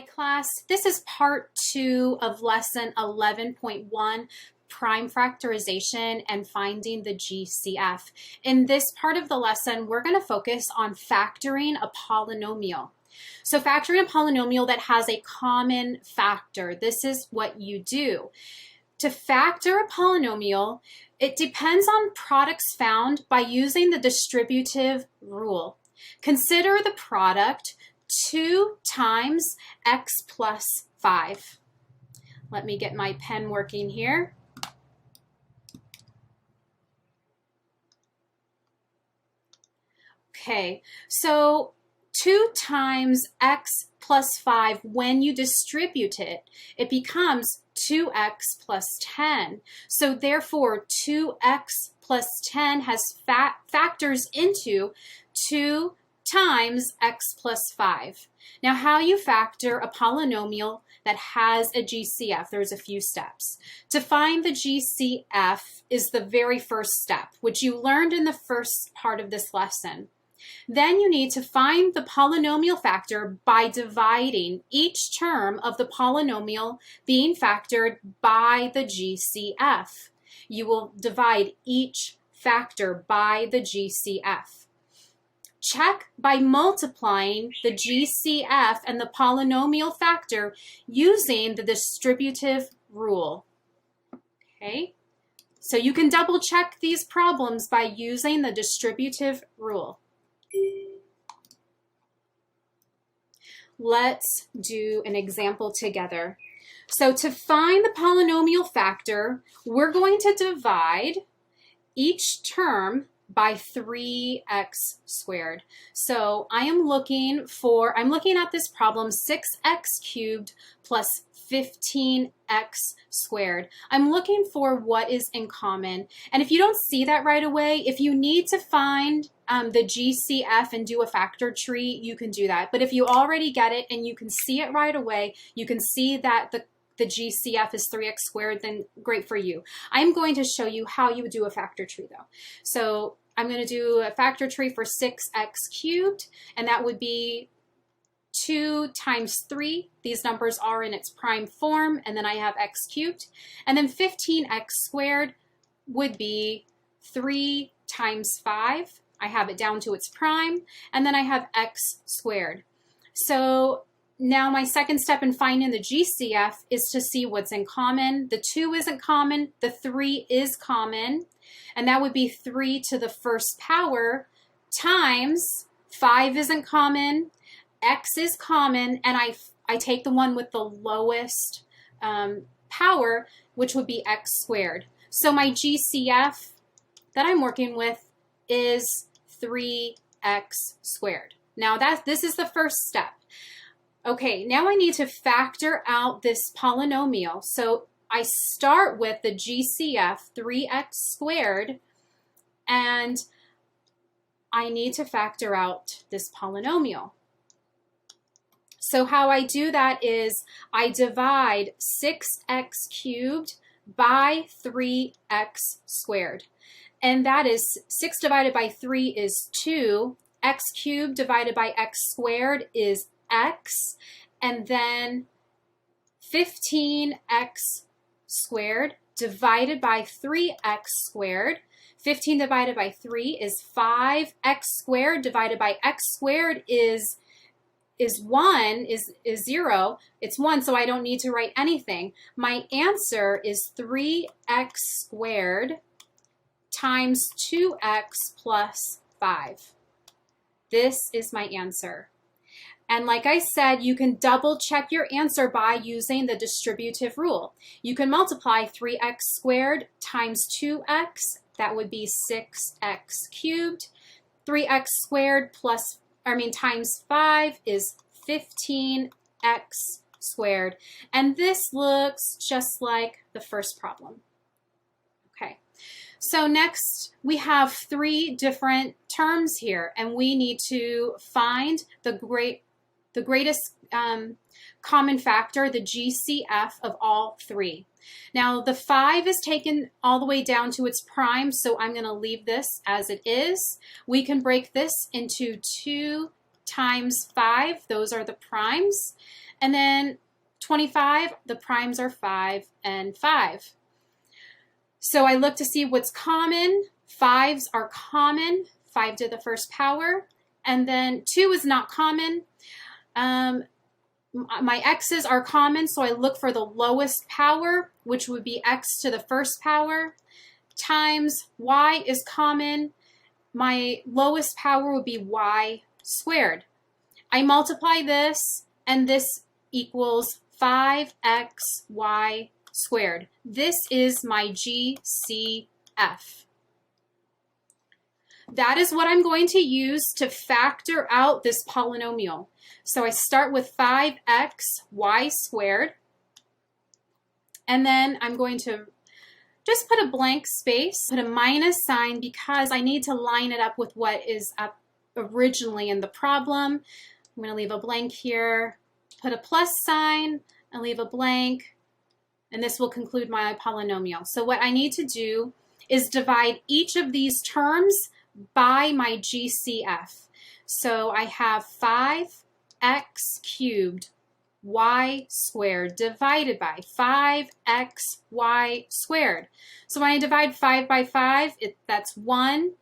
Hi class, this is part 2 of lesson 11.1, prime factorization and finding the GCF. In this part of the lesson, we're going to focus on factoring a polynomial. So factoring a polynomial that has a common factor, this is what you do. To factor a polynomial, it depends on products found by using the distributive rule. Consider the product 2 times x plus 5. Let me get my pen working here. Okay, so 2 times x plus 5, when you distribute it, it becomes 2x plus 10. So therefore, 2x plus 10 has factors into 2 times x plus 5. Now, how you factor a polynomial that has a GCF, there's a few steps. To find the GCF is the very first step, which you learned in the first part of this lesson. Then you need to find the polynomial factor by dividing each term of the polynomial being factored by the GCF. You will divide each factor by the GCF. Check by multiplying the GCF and the polynomial factor using the distributive rule. Okay, so you can double check these problems by using the distributive rule. Let's do an example together. So to find the polynomial factor, we're going to divide each term by 3x squared. So I'm looking at this problem 6x cubed plus 15x squared. I'm looking for what is in common. And if you don't see that right away, if you need to find the GCF and do a factor tree, you can do that. But if you already get it and you can see it right away, you can see that the GCF is 3x squared, then great for you. I'm going to show you how you would do a factor tree though. So I'm going to do a factor tree for 6x cubed, and that would be 2 times 3. These numbers are in its prime form, and then I have x cubed. And then 15x squared would be 3 times 5. I have it down to its prime, and then I have x squared. So now my second step in finding the GCF is to see what's in common. The 2 isn't common, the 3 is common, and that would be 3 to the first power times 5 isn't common, x is common, and I take the one with the lowest power, which would be x squared. So my GCF that I'm working with is 3x squared. Now this is the first step. Okay, now I need to factor out this polynomial. So I start with the GCF 3x squared, and I need to factor out this polynomial. So how I do that is I divide 6x cubed by 3x squared. And that is 6 divided by 3 is 2. X cubed divided by x squared is x. And then 15x squared divided by 3x squared. 15 divided by 3 is 5. X squared divided by x squared is 1, is 0. It's 1, so I don't need to write anything. My answer is 3x squared times 2x plus 5. This is my answer. And like I said, you can double check your answer by using the distributive rule. You can multiply 3x squared times 2x. That would be 6x cubed. 3x squared times 5 is 15x squared. And this looks just like the first problem. Okay. So next we have 3 different terms here, and we need to find the greatest common factor, the GCF of all 3. Now the 5 is taken all the way down to its prime, so I'm going to leave this as it is. We can break this into 2 times 5, those are the primes. And then 25, the primes are 5 and 5. So I look to see what's common. 5s are common, 5 to the first power. And then 2 is not common. My x's are common, so I look for the lowest power, which would be x to the first power, times y is common. My lowest power would be y squared. I multiply this, and this equals 5xy squared. This is my GCF. That is what I'm going to use to factor out this polynomial. So I start with 5xy squared, and then I'm going to just put a blank space, put a minus sign because I need to line it up with what is up originally in the problem. I'm going to leave a blank here, put a plus sign, and leave a blank, and this will conclude my polynomial. So what I need to do is divide each of these terms by my GCF. So I have 5x cubed y squared divided by 5xy squared. So when I divide 5 by 5, that's 1.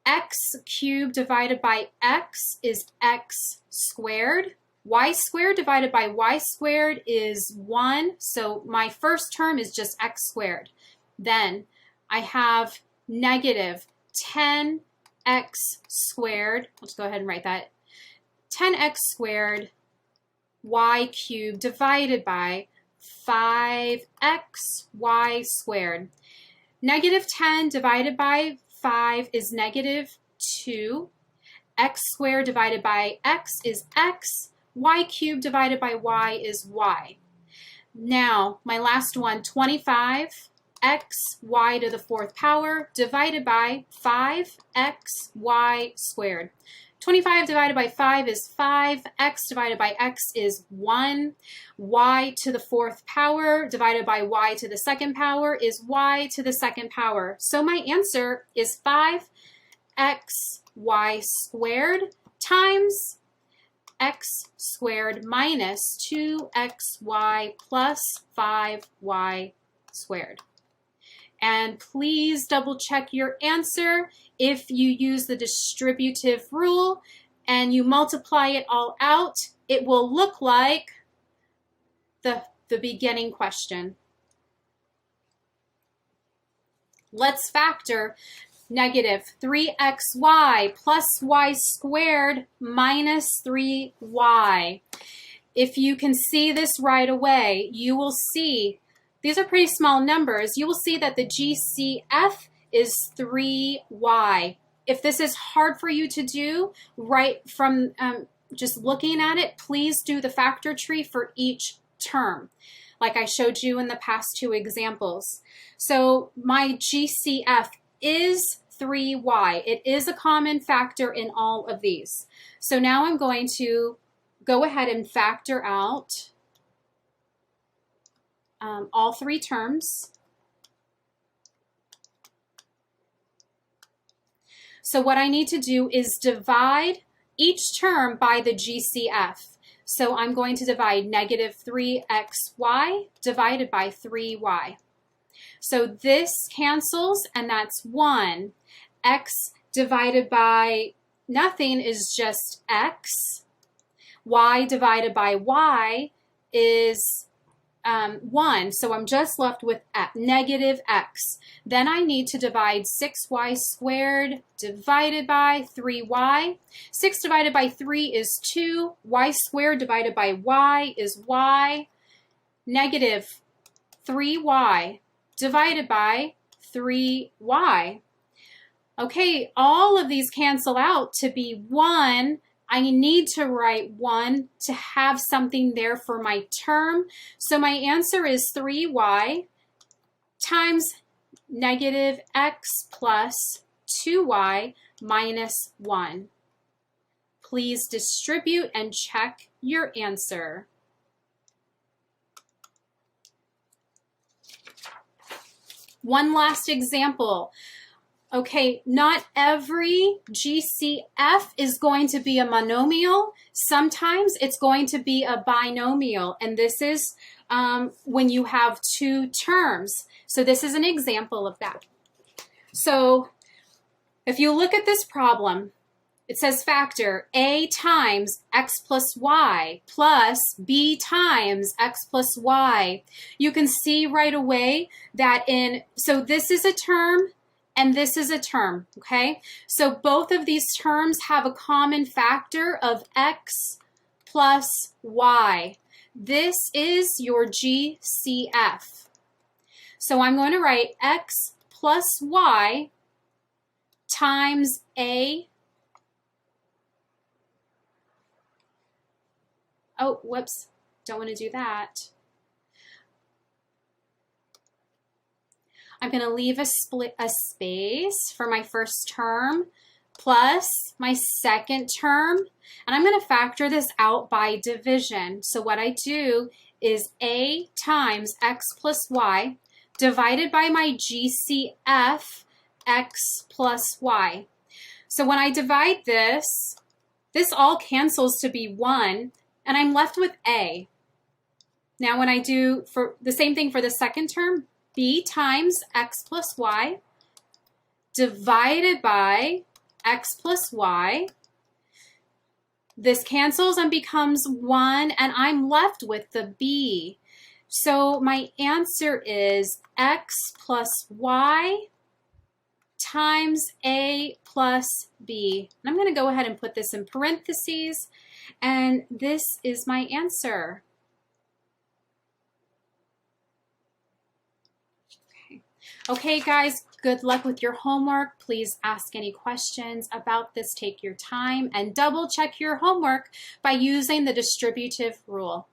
X cubed divided by x is x squared. Y squared divided by y squared is 1. So my first term is just x squared. Then I have negative 10x squared. Let's go ahead and write that. 10x squared y cubed divided by 5xy squared. Negative 10 divided by 5 is negative 2. X squared divided by x is x. Y cubed divided by y is y. Now, my last one, 25 xy to the fourth power divided by 5xy squared. 25 divided by 5 is 5. X divided by x is 1. Y to the fourth power divided by y to the second power is y to the second power. So my answer is 5xy squared times x squared minus 2xy plus 5y squared. And please double check your answer. If you use the distributive rule and you multiply it all out, it will look like the beginning question. Let's factor negative 3xy plus y squared minus 3y. If you can see this right away, you will see these are pretty small numbers. You will see that the GCF is 3y. If this is hard for you to do right from just looking at it, please do the factor tree for each term, like I showed you in the past two examples. So my GCF is 3y. It is a common factor in all of these. So now I'm going to go ahead and factor out all three terms. So what I need to do is divide each term by the GCF. So I'm going to divide negative 3xy divided by 3y. So this cancels, and that's 1. X divided by nothing is just x. Y divided by y is 1, so I'm just left with negative x. Then I need to divide 6y squared divided by 3y. 6 divided by 3 is 2. Y squared divided by y is y. Negative 3y divided by 3y. Okay, all of these cancel out to be 1. I need to write 1 to have something there for my term. So my answer is 3y times negative x plus 2y minus 1. Please distribute and check your answer. One last example. Okay, not every GCF is going to be a monomial. Sometimes it's going to be a binomial, and this is when you have two terms. So this is an example of that. So if you look at this problem, it says factor a times x plus y plus b times x plus y. You can see right away that so this is a term and this is a term, okay? So both of these terms have a common factor of x plus y. This is your GCF. So I'm going to write x plus y times a. Oh, whoops, don't want to do that. I'm going to leave a space for my first term plus my second term, and I'm going to factor this out by division. So what I do is a times x plus y divided by my GCF x plus y. So when I divide this all cancels to be 1, and I'm left with a. Now when I do for the same thing for the second term, b times x plus y divided by x plus y. This cancels and becomes 1, and I'm left with the b. So my answer is x plus y times a plus b. And I'm going to go ahead and put this in parentheses, and this is my answer. Okay, guys, good luck with your homework. Please ask any questions about this. Take your time and double check your homework by using the distributive rule.